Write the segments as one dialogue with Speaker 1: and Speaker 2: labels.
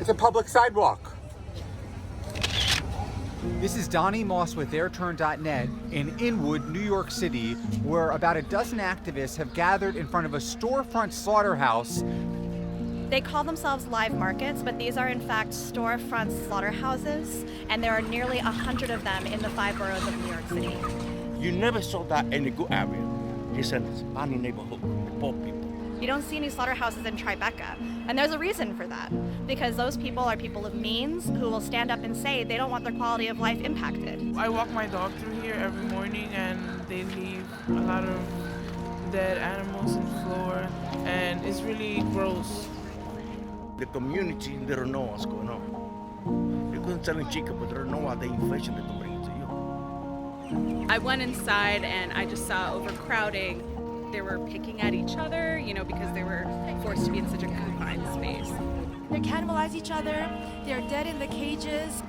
Speaker 1: It's a public sidewalk.
Speaker 2: This is Donnie Moss with airturn.net in Inwood, New York City, where about a dozen activists have gathered in front of a storefront slaughterhouse.
Speaker 3: They call themselves live markets, but these are in fact storefront slaughterhouses, and there are nearly 100 of them in the 5 boroughs of New York City.
Speaker 4: You never saw that in a good area. It's a funny neighborhood, poor people.
Speaker 3: You don't see any slaughterhouses in Tribeca, and there's a reason for that, because those people are people of means who will stand up and say they don't want their quality of life impacted.
Speaker 5: I walk my dog through here every morning, and they leave a lot of dead animals on the floor, and it's really gross.
Speaker 4: The community, they don't know what's going on. You couldn't tell in Chica, but they don't know what the infection that they bring to you.
Speaker 6: I went inside and I just saw overcrowding. They were picking at each other, because they were forced to be in such a confined space.
Speaker 7: They cannibalize each other. They're dead in the cages.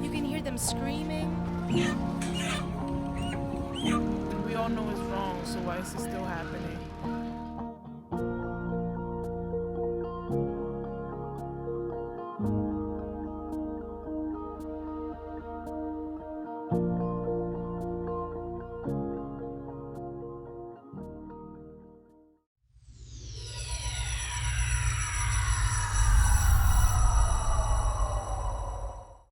Speaker 7: You can hear them screaming.
Speaker 5: We all know it's wrong, so why is it still happening?